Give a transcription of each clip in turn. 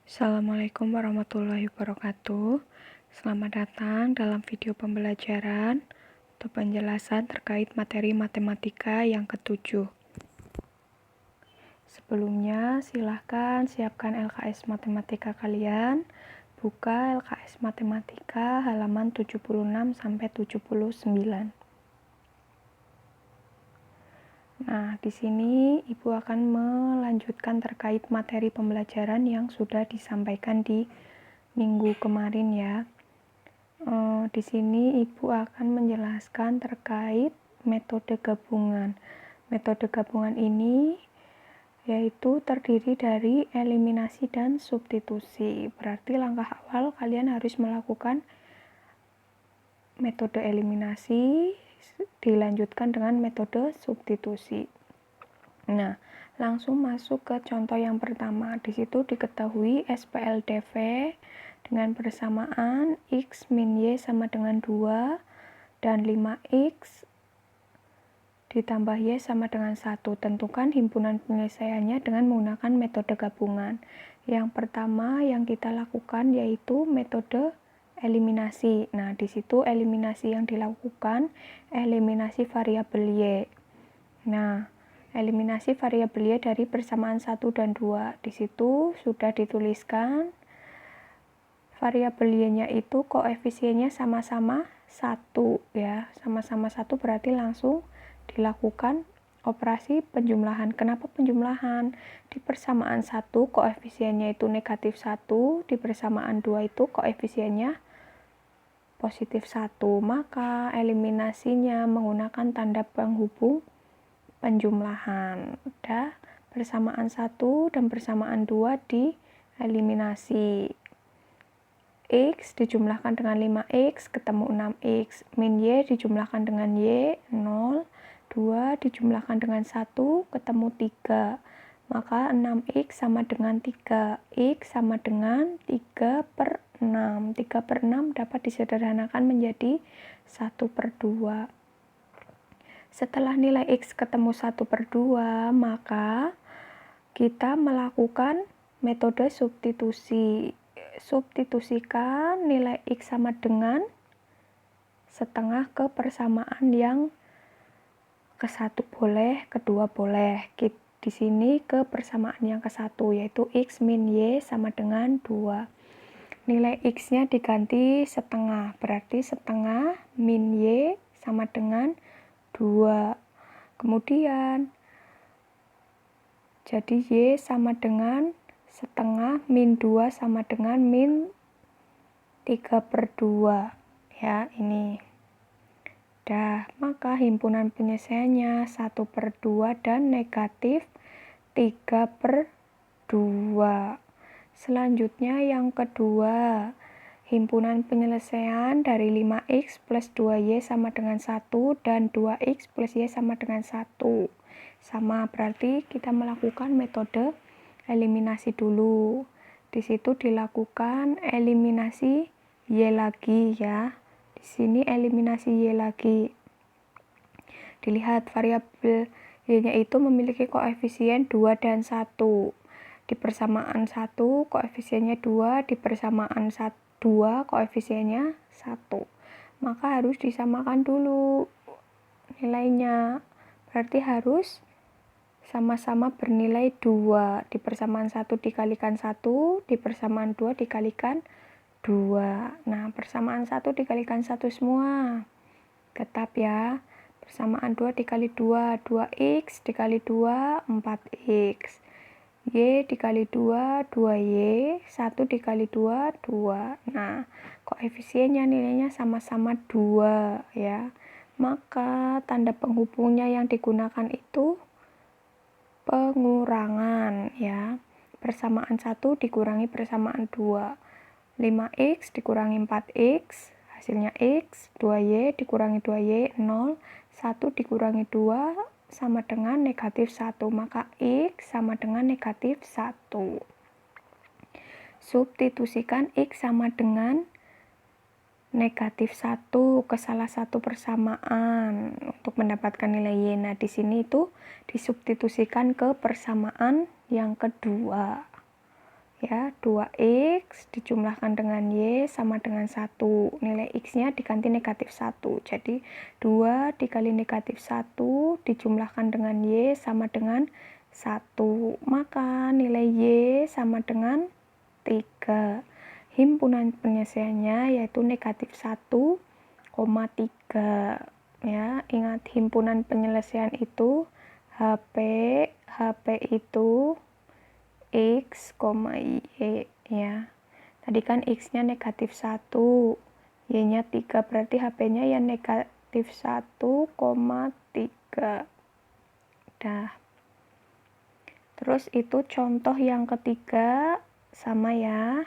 Assalamualaikum warahmatullahi wabarakatuh. Selamat datang dalam video pembelajaran atau penjelasan terkait materi matematika yang ketujuh. Sebelumnya, silahkan siapkan LKS matematika kalian. Buka LKS matematika halaman 76-79. Nah, di sini Ibu akan melanjutkan terkait materi pembelajaran yang sudah disampaikan di minggu kemarin ya. Di sini Ibu akan menjelaskan terkait metode gabungan. Metode gabungan ini yaitu terdiri dari eliminasi dan substitusi. Berarti langkah awal kalian harus melakukan metode eliminasi, dilanjutkan dengan metode substitusi. Nah, langsung masuk ke contoh yang pertama. Di situ diketahui SPLDV dengan persamaan X min Y sama dengan 2 dan 5X ditambah Y sama dengan 1. Tentukan himpunan penyelesaiannya dengan menggunakan metode gabungan. Yang pertama yang kita lakukan yaitu metode eliminasi. Nah, di situ eliminasi yang dilakukan eliminasi variabel Y. Nah, eliminasi variabel Y dari persamaan 1 dan 2. Di situ sudah dituliskan variabel Y-nya itu koefisiennya sama-sama 1 ya. Sama-sama 1 berarti langsung dilakukan operasi penjumlahan. Kenapa penjumlahan? Di persamaan 1 koefisiennya itu negatif 1, di persamaan 2 itu koefisiennya positif 1. Maka eliminasinya menggunakan tanda penghubung penjumlahan. Udah, persamaan 1 dan persamaan 2 dieliminasi. X dijumlahkan dengan 5X ketemu 6X. Min Y dijumlahkan dengan Y 0. 2 dijumlahkan dengan 1 ketemu 3. Maka 6X sama dengan 3. X sama dengan 3 per 6. 3 per 6 dapat disederhanakan menjadi 1 per 2. Setelah nilai X ketemu 1 per 2, maka kita melakukan metode substitusi. Substitusikan nilai X sama dengan setengah ke persamaan yang ke-1 boleh, kedua boleh. Di sini ke persamaan yang ke-1 yaitu X min Y sama dengan 2. Nilai X-nya diganti setengah, berarti setengah min Y sama dengan 2. Kemudian jadi Y sama dengan setengah min 2 sama dengan min 3 per 2 ya, ini. Dah, maka himpunan penyelesaiannya 1 per 2 dan negatif 3 per 2. Selanjutnya yang kedua, himpunan penyelesaian dari 5X plus 2Y sama dengan 1 dan 2X plus Y sama dengan 1. Sama, berarti kita melakukan metode eliminasi dulu. Di situ dilakukan eliminasi Y lagi ya. Di sini eliminasi Y lagi. Dilihat variabel Y-nya itu memiliki koefisien 2 dan 1. Di persamaan 1 koefisiennya 2, di persamaan 2 koefisiennya 1. Maka harus disamakan dulu nilainya. Berarti harus sama-sama bernilai 2. Di persamaan 1 dikalikan 1, di persamaan 2 dikalikan 2. Nah, persamaan 1 dikalikan 1 semua. Tetap ya. Persamaan 2 dikali 2, 2X dikali 2, 4X. Y dikali 2, 2Y. 1 dikali 2, 2. Nah, koefisiennya nilainya sama-sama 2 ya. Maka tanda penghubungnya yang digunakan itu pengurangan ya. Persamaan 1 dikurangi persamaan 2. 5X dikurangi 4X, hasilnya X. 2Y dikurangi 2Y, 0. 1 dikurangi 2 sama dengan negatif 1. Maka X sama dengan negatif 1. Substitusikan X sama dengan negatif 1 ke salah satu persamaan untuk mendapatkan nilai Y. Nah, di sini itu disubstitusikan ke persamaan yang kedua Ya, 2x dijumlahkan dengan y sama dengan 1. Nilai x-nya diganti negatif 1. Jadi, 2 dikali negatif 1 dijumlahkan dengan y sama dengan 1. Maka nilai y sama dengan 3. Himpunan penyelesaiannya yaitu negatif 1,3. Ya, ingat himpunan penyelesaian itu HP itu X, Y, ya. Tadi kan X-nya negatif 1, Y-nya 3, berarti HP-nya ya negatif 1,3. Dah. Terus itu contoh yang ketiga, sama ya.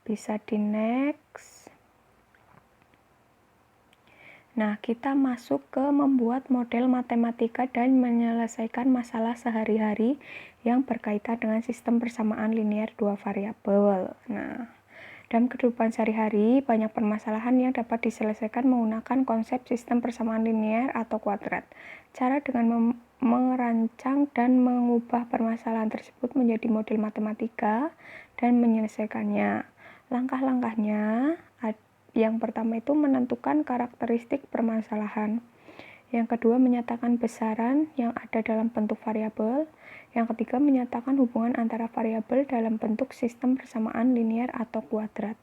Bisa di next. Nah, kita masuk ke membuat model matematika dan menyelesaikan masalah sehari-hari yang berkaitan dengan sistem persamaan linear dua variabel. Nah, dalam kehidupan sehari-hari, banyak permasalahan yang dapat diselesaikan menggunakan konsep sistem persamaan linear atau kuadrat. Cara dengan merancang dan mengubah permasalahan tersebut menjadi model matematika dan menyelesaikannya. Langkah-langkahnya, yang pertama itu menentukan karakteristik permasalahan. Yang kedua, menyatakan besaran yang ada dalam bentuk variabel. Yang ketiga, menyatakan hubungan antara variabel dalam bentuk sistem persamaan linear atau kuadrat.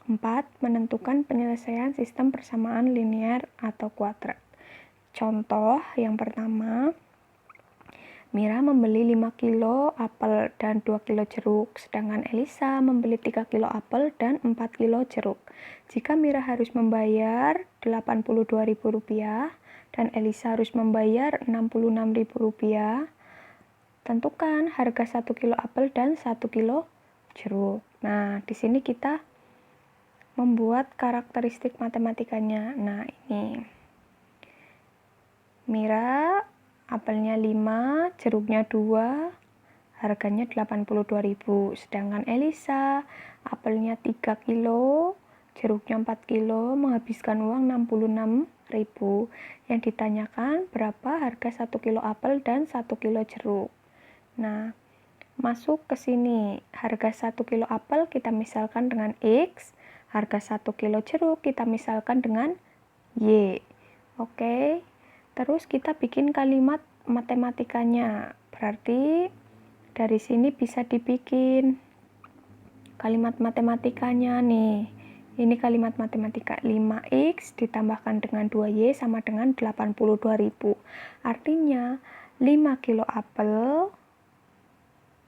4. Menentukan penyelesaian sistem persamaan linear atau kuadrat. Contoh yang pertama, Mira membeli 5 kilo apel dan 2 kilo jeruk, sedangkan Elisa membeli 3 kilo apel dan 4 kilo jeruk. Jika Mira harus membayar Rp82.000 dan Elisa harus membayar Rp66.000, tentukan harga 1 kilo apel dan 1 kilo jeruk. Nah, di sini kita membuat karakteristik matematikanya. Nah, ini. Mira apelnya 5, jeruknya 2, harganya 82.000. Sedangkan Elisa, apelnya 3 kilo, jeruknya 4 kilo, menghabiskan uang 66.000. Yang ditanyakan berapa harga 1 kilo apel dan 1 kilo jeruk. Nah, masuk ke sini. Harga 1 kilo apel kita misalkan dengan X, harga 1 kilo jeruk kita misalkan dengan Y. Oke. Terus kita bikin kalimat matematikanya. Berarti dari sini bisa dibikin kalimat matematikanya nih. Ini kalimat matematika 5x ditambahkan dengan 2y sama dengan 82.000. Artinya 5 kilo apel,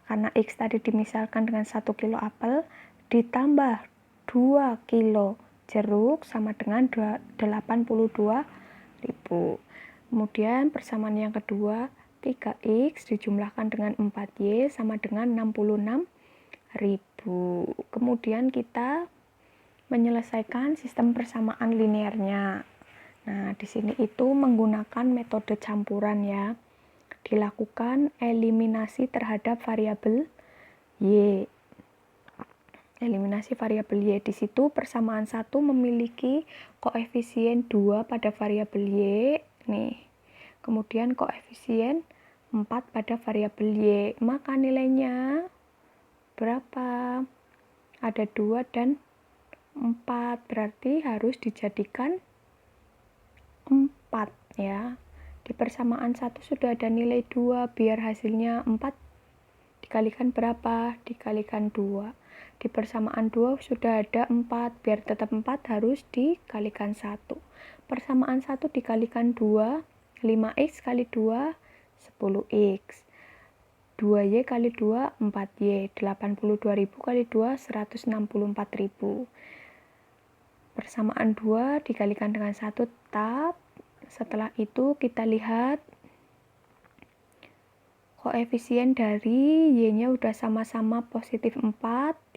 karena x tadi dimisalkan dengan 1 kilo apel, ditambah 2 kilo jeruk sama dengan 82.000. Kemudian persamaan yang kedua, 3x dijumlahkan dengan 4y sama dengan 66.000. Kemudian kita menyelesaikan sistem persamaan linearnya. Nah, di sini itu menggunakan metode campuran ya. Dilakukan eliminasi terhadap variabel y. Eliminasi variabel y. Di situ persamaan 1 memiliki koefisien 2 pada variabel y. Nih. Kemudian koefisien 4 pada variabel y. Maka nilainya berapa? Ada 2 dan 4. Berarti harus dijadikan 4 ya. Di persamaan 1 sudah ada nilai 2. Biar hasilnya 4 dikalikan berapa? Dikalikan 2. Di persamaan 2 sudah ada 4. Biar tetap 4 harus dikalikan 1. Persamaan 1 dikalikan 2, 5x kali 2, 10x. 2y kali 2, 4y. 82.000 kali 2, 164.000. Persamaan 2 dikalikan dengan 1 tetap. Setelah itu kita lihat koefisien dari y-nya udah sama-sama positif 4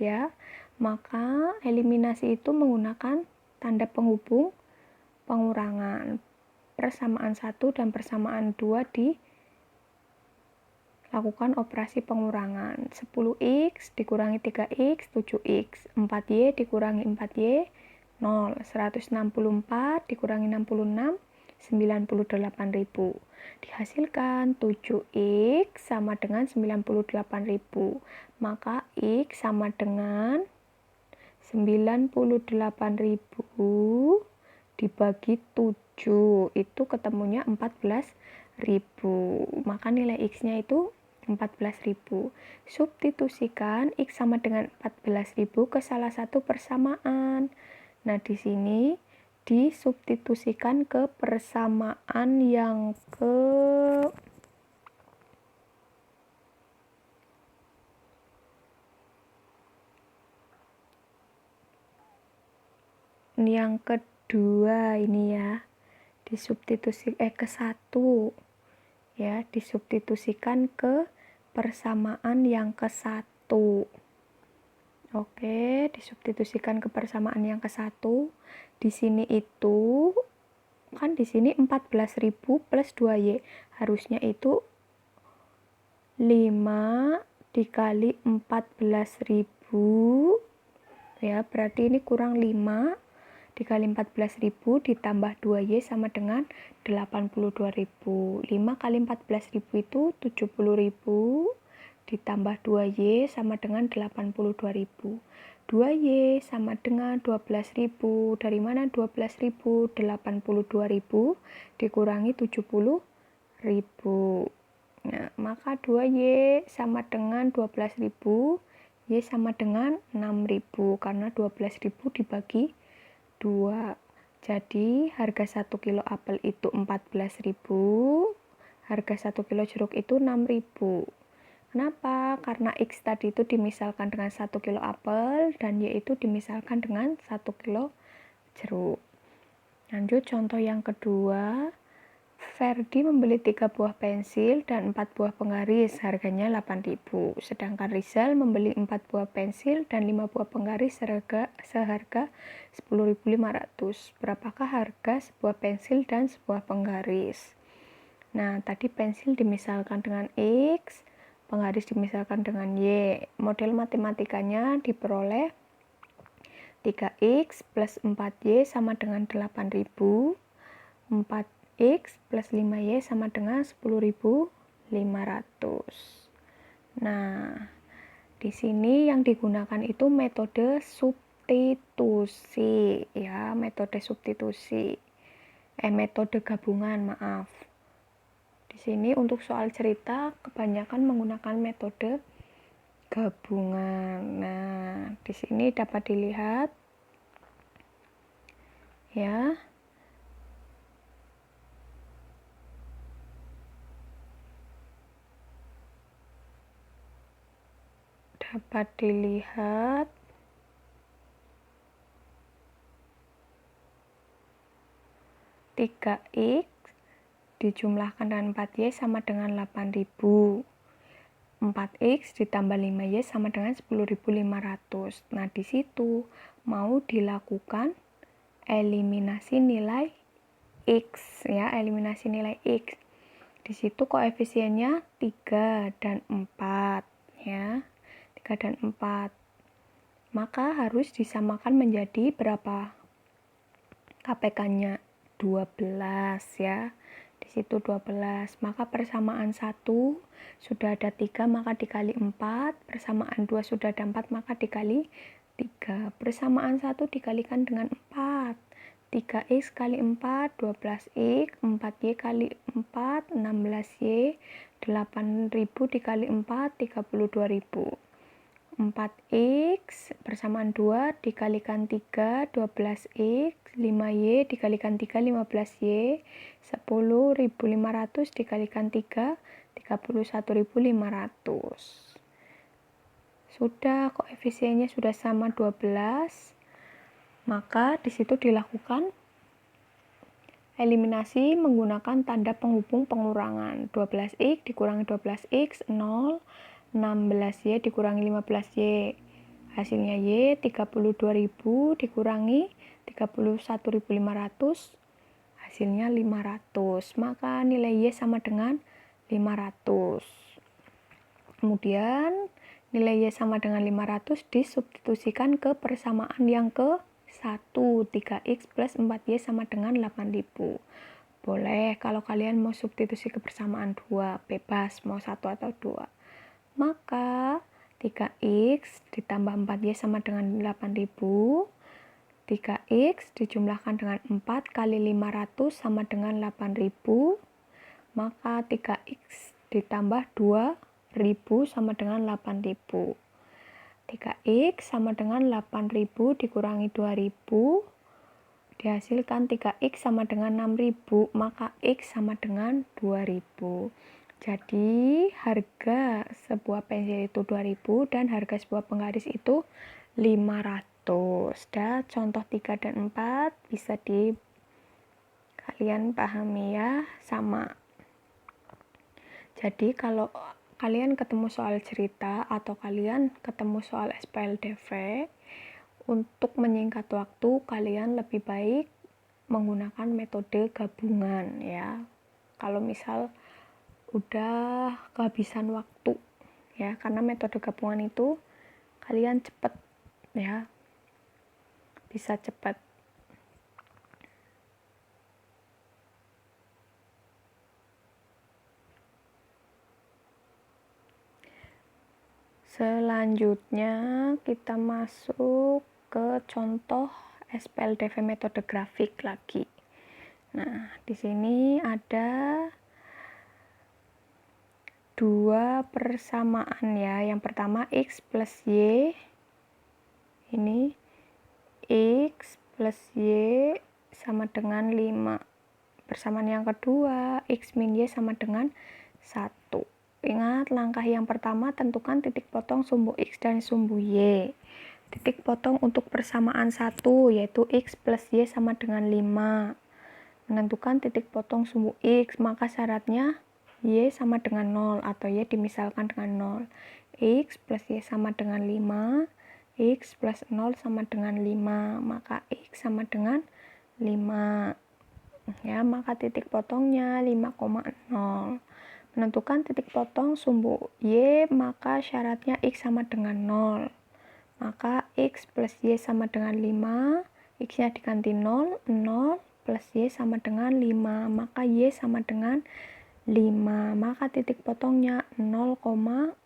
ya. Maka eliminasi itu menggunakan tanda penghubung pengurangan. Persamaan 1 dan persamaan 2 dilakukan operasi pengurangan. 10x dikurangi 3x, 7x. 4y dikurangi 4y, 0. 164 dikurangi 66, 98.000. Dihasilkan 7x sama dengan 98.000. Maka X sama dengan 98.000 dibagi 7. Itu ketemunya 14.000. Maka nilai X-nya itu 14.000. Substitusikan X sama dengan 14.000 ke salah satu persamaan. Nah, di sini disubstitusikan ke persamaan yang kedua ini ya. Ke 1 ya, disubstitusikan ke persamaan yang ke 1. Oke, disubstitusikan ke persamaan yang ke 1. Di sini itu kan di sini 14.000 plus 2Y. Harusnya itu 5 dikali 14.000 ya, berarti ini kurang 5 dikali 14.000 ditambah 2Y sama dengan 82.000. 5 kali 14.000 itu 70.000 ditambah 2Y sama dengan 82.000. 2Y sama dengan 12.000. Dari mana 12.000? 82.000 dikurangi 70.000. Nah, maka 2Y sama dengan 12.000, Y sama dengan 6.000 karena 12.000 dibagi 2. Jadi harga 1 kilo apel itu 14.000, harga 1 kilo jeruk itu 6.000. Kenapa? Karena X tadi itu dimisalkan dengan 1 kilo apel dan Y itu dimisalkan dengan 1 kilo jeruk. Lanjut contoh yang kedua. Ferdi membeli 3 buah pensil dan 4 buah penggaris, harganya 8.000. Sedangkan Rizal membeli 4 buah pensil dan 5 buah penggaris seharga 10.500. Berapakah harga sebuah pensil dan sebuah penggaris? Nah, tadi pensil dimisalkan dengan X, penggaris dimisalkan dengan Y. Model matematikanya diperoleh 3X plus 4Y sama dengan 8.000. 4X plus 5Y sama dengan 10.500. Nah, di sini yang digunakan itu metode substitusi ya, metode substitusi. Metode gabungan, maaf. Di sini untuk soal cerita kebanyakan menggunakan metode gabungan. Nah, di sini dapat dilihat ya. Dapat dilihat tiga X dijumlahkan dengan 4Y sama dengan 8.000. 4X ditambah 5Y sama dengan 10.500. Nah, di situ mau dilakukan eliminasi nilai X ya, eliminasi nilai X. Di situ koefisiennya 3 dan 4 ya. 3 dan 4. Maka harus disamakan menjadi berapa? KPK-nya 12 ya. Di situ 12. Maka persamaan 1 sudah ada 3 maka dikali 4, persamaan 2 sudah ada 4 maka dikali 3. Persamaan 1 dikalikan dengan 4. 3X kali 4, 12X, 4Y kali 4, 16Y, 8.000 dikali 4, 32.000. 4X persamaan 2 dikalikan 3, 12X, 5Y dikalikan 3, 15Y, 10.500 dikalikan 3, 31.500. Sudah, koefisiennya sudah sama 12. Maka di situ dilakukan eliminasi menggunakan tanda penghubung pengurangan. 12X dikurangi 12X, 0. 16Y dikurangi 15Y. Hasilnya Y 32.000 dikurangi 31.500. Hasilnya 500. Maka nilai Y sama dengan 500. Kemudian nilai Y sama dengan 500 disubstitusikan ke persamaan yang ke 1. 3X plus 4Y sama dengan 8.000. Boleh kalau kalian mau substitusi ke persamaan 2, bebas mau 1 atau 2. Maka 3x ditambah 4y sama dengan 8.000. 3x dijumlahkan dengan 4 kali 500 sama dengan 8.000. Maka 3x ditambah 2.000 sama dengan 8.000. 3x sama dengan 8.000 dikurangi 2.000. Dihasilkan 3x sama dengan 6.000, maka x sama dengan 2.000. Jadi harga sebuah pensil itu 2.000 dan harga sebuah penggaris itu 500. Dan contoh 3 dan 4 bisa kalian pahami ya, sama. Jadi kalau kalian ketemu soal cerita atau kalian ketemu soal SPLDV, untuk menyingkat waktu kalian lebih baik menggunakan metode gabungan ya. Kalau misal udah kehabisan waktu ya, karena metode gabungan itu kalian cepet ya, bisa cepet. Selanjutnya kita masuk ke contoh SPLDV metode grafik lagi. Nah, di sini ada dua persamaan ya. Yang pertama x plus y, ini x plus y sama dengan 5. Persamaan yang kedua, x min y sama dengan 1. Ingat, langkah yang pertama tentukan titik potong sumbu x dan sumbu y. Titik potong untuk persamaan 1 yaitu x plus y sama dengan 5. Menentukan titik potong sumbu x, maka syaratnya y sama dengan 0 atau y dimisalkan dengan 0. X plus y sama dengan 5, x plus 0 sama dengan 5, maka x sama dengan 5. Ya, maka titik potongnya 5,0. Menentukan titik potong sumbu y, maka syaratnya x sama dengan 0. Maka x plus y sama dengan 5, x-nya diganti 0, 0 plus y sama dengan 5, maka y sama dengan 5, maka titik potongnya 0,5.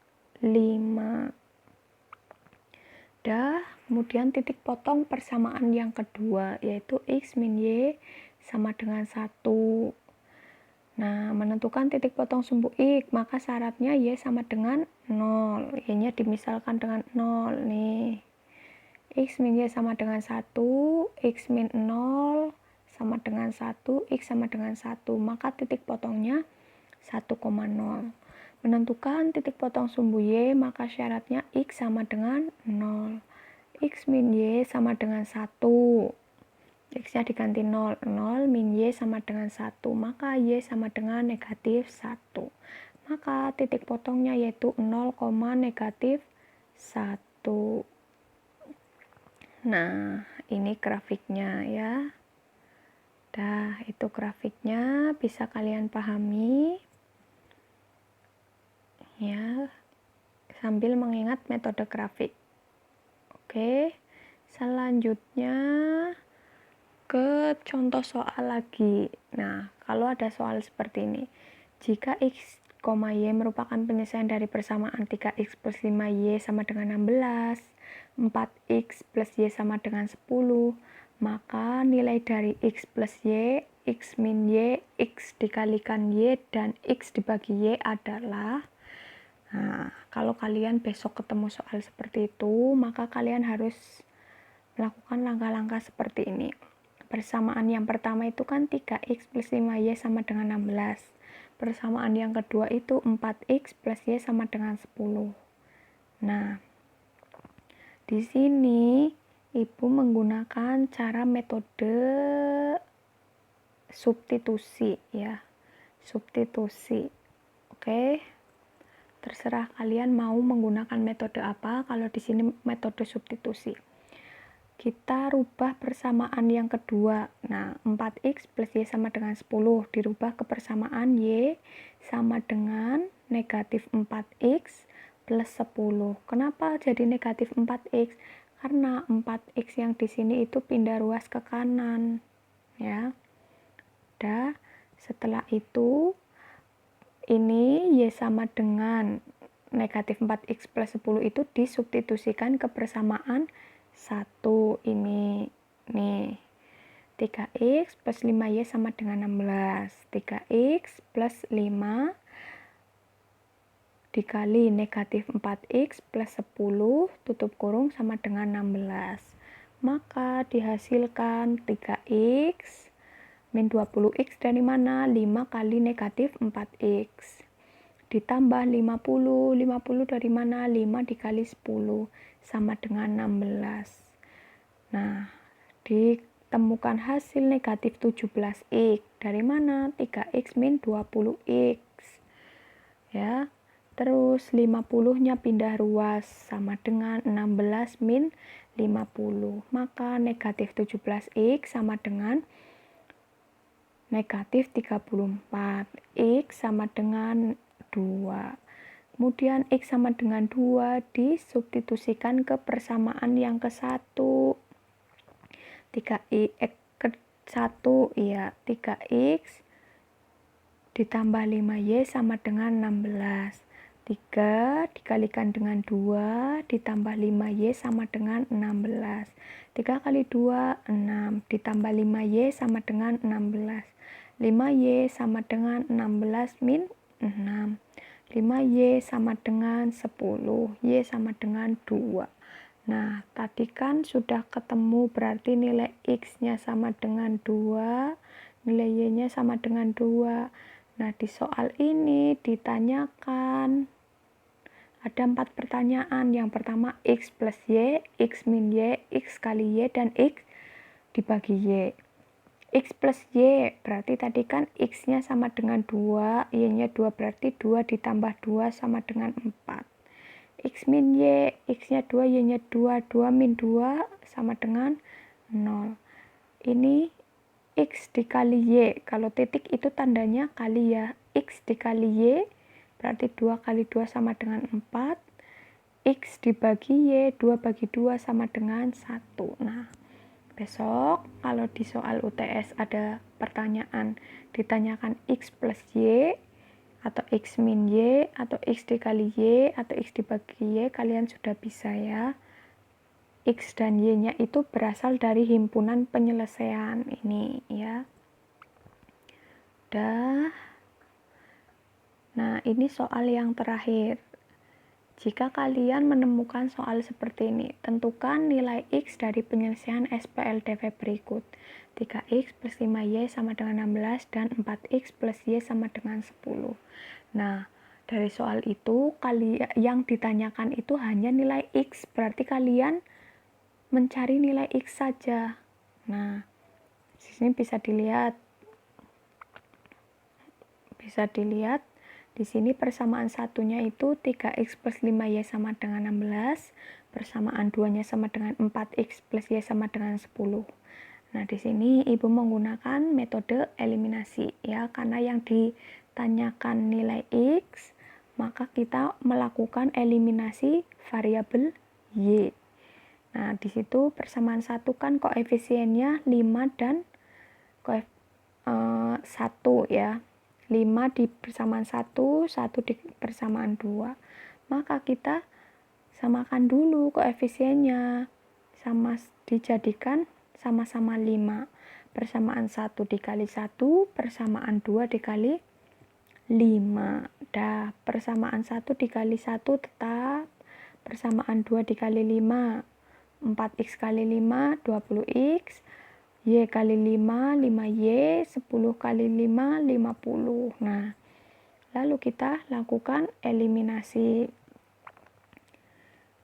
Dah, kemudian titik potong persamaan yang kedua yaitu x min y sama dengan 1. Nah, menentukan titik potong sumbu x, maka syaratnya y sama dengan 0. Y-nya dimisalkan dengan 0 nih. X min y sama dengan 1, x min 0 sama dengan 1, x sama dengan 1. Maka titik potongnya 1,0. Menentukan titik potong sumbu y, maka syaratnya x sama dengan 0. X min y sama dengan 1. X-nya diganti 0, 0 min y sama dengan 1, maka y sama dengan negatif 1. Maka titik potongnya yaitu 0, negatif 1. Nah, ini grafiknya ya. Dah, itu grafiknya bisa kalian pahami ya, sambil mengingat metode grafik. Oke, selanjutnya ke contoh soal lagi. Nah, kalau ada soal seperti ini, jika x, y merupakan penyelesaian dari persamaan 3x plus 5y sama dengan 16, 4x plus y sama dengan 10, maka nilai dari x plus y, x min y, x dikalikan y, dan x dibagi y adalah. Nah, kalau kalian besok ketemu soal seperti itu, maka kalian harus melakukan langkah-langkah seperti ini. Persamaan yang pertama itu kan 3x plus 5y sama dengan 16. Persamaan yang kedua itu 4x plus y sama dengan 10. Nah, di sini Ibu menggunakan cara metode substitusi ya. Substitusi. Oke. Terserah kalian mau menggunakan metode apa. Kalau di sini metode substitusi. Kita rubah persamaan yang kedua. Nah, 4x plus y sama dengan 10 dirubah ke persamaan y sama dengan negatif 4x plus 10. Kenapa jadi negatif 4x? Karena 4x yang di sini itu pindah ruas ke kanan. Ya. Dah, setelah itu ini y sama dengan negatif 4x plus 10 itu disubstitusikan ke persamaan 1 ini. Nih, 3x plus 5y sama dengan 16. 3x plus 5 dikali negatif 4x plus 10 tutup kurung sama dengan 16. Maka dihasilkan 3x min 20x dari mana? 5 kali negatif 4x. Ditambah 50. 50 dari mana? 5 dikali 10 sama dengan 16. Nah, ditemukan hasil negatif 17x. Dari mana? 3x min 20x. Ya. Terus 50-nya pindah ruas sama dengan 16 min 50. Maka negatif 17x sama dengan negatif 34. X sama dengan 2. Kemudian X sama dengan 2 disubstitusikan ke persamaan yang ke-1. 3x ke 1, ya 3x ditambah 5y sama dengan 16. 3 dikalikan dengan 2 ditambah 5y sama dengan 16. 3 kali 2, 6. Ditambah 5y sama dengan 16. 5y sama dengan 16 min 6. 5y sama dengan 10. Y sama dengan 2. Nah, tadi kan sudah ketemu, berarti nilai x-nya sama dengan 2, nilai y-nya sama dengan 2. Nah, di soal ini ditanyakan ada 4 pertanyaan. Yang pertama x plus y, x min y, x kali y, dan x dibagi y. X plus y berarti tadi kan x-nya sama dengan 2, y-nya 2, berarti 2 ditambah 2 sama dengan 4. X min y, x-nya 2, y-nya 2, 2 min 2 sama dengan 0. Ini x dikali y, kalau titik itu tandanya kali ya. X dikali y berarti 2 kali 2 sama dengan 4. X dibagi y, 2 bagi 2 sama dengan 1. Nah, besok kalau di soal UTS ada pertanyaan ditanyakan x plus y atau x min y atau x dikali y atau x dibagi y, kalian sudah bisa ya. X dan y-nya itu berasal dari himpunan penyelesaian ini ya. Udah. Nah, ini soal yang terakhir. Jika kalian menemukan soal seperti ini, tentukan nilai x dari penyelesaian SPLDV berikut. 3x plus 5y sama dengan 16 dan 4x plus y sama dengan 10. Nah, dari soal itu yang ditanyakan itu hanya nilai x, berarti kalian mencari nilai x saja. Nah, di sini bisa dilihat di sini persamaan satunya itu 3x plus 5y sama dengan 16, persamaan 2-nya sama dengan 4x plus y sama dengan 10. Nah, di sini Ibu menggunakan metode eliminasi ya, karena yang ditanyakan nilai x, maka kita melakukan eliminasi variabel y. Nah, di situ persamaan 1 kan koefisiennya 5 dan 1 ya. 5 di persamaan 1, 1 di persamaan 2. Maka kita samakan dulu koefisiennya. Dijadikan sama-sama 5. Persamaan 1 dikali 1, persamaan 2 dikali 5. Dah, persamaan 1 dikali 1 tetap. Persamaan 2 dikali 5. 4x kali 5, 20x. Y kali 5, 5y, 10 kali 5, 50. Nah, lalu kita lakukan eliminasi.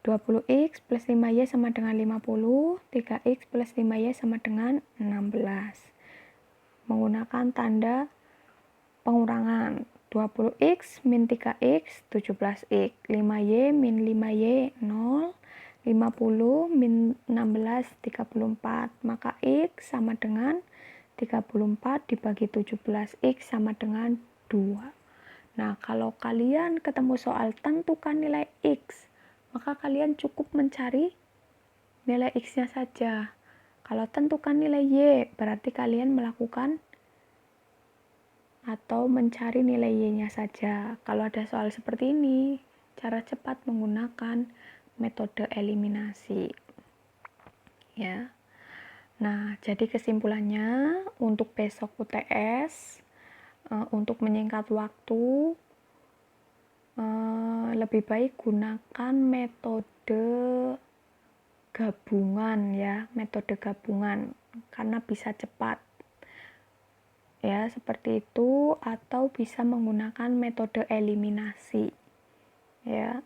20x plus 5y sama dengan 50, 3x plus 5y sama dengan 16. Menggunakan tanda pengurangan. 20x min 3x, 17x. 5y min 5y, 0. 50 min 16, 34. Maka x sama dengan 34 dibagi 17. X sama dengan 2. Nah, kalau kalian ketemu soal tentukan nilai x, maka kalian cukup mencari nilai x-nya saja. Kalau tentukan nilai y, berarti kalian melakukan atau mencari nilai y-nya saja. Kalau ada soal seperti ini, secara cepat menggunakan metode eliminasi. Ya. Nah, jadi kesimpulannya untuk besok UTS, untuk menyingkat waktu, lebih baik gunakan metode gabungan ya, metode gabungan karena bisa cepat. Ya, seperti itu, atau bisa menggunakan metode eliminasi. Ya,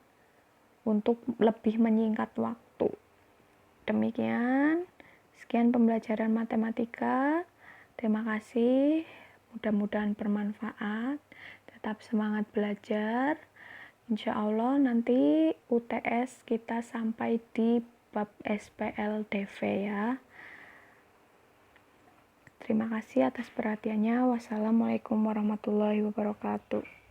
untuk lebih menyingkat waktu. Demikian, sekian pembelajaran matematika. Terima kasih, mudah-mudahan bermanfaat. Tetap semangat belajar. Insya Allah nanti UTS kita sampai di bab SPLDV ya. Terima kasih atas perhatiannya. Wassalamualaikum warahmatullahi wabarakatuh.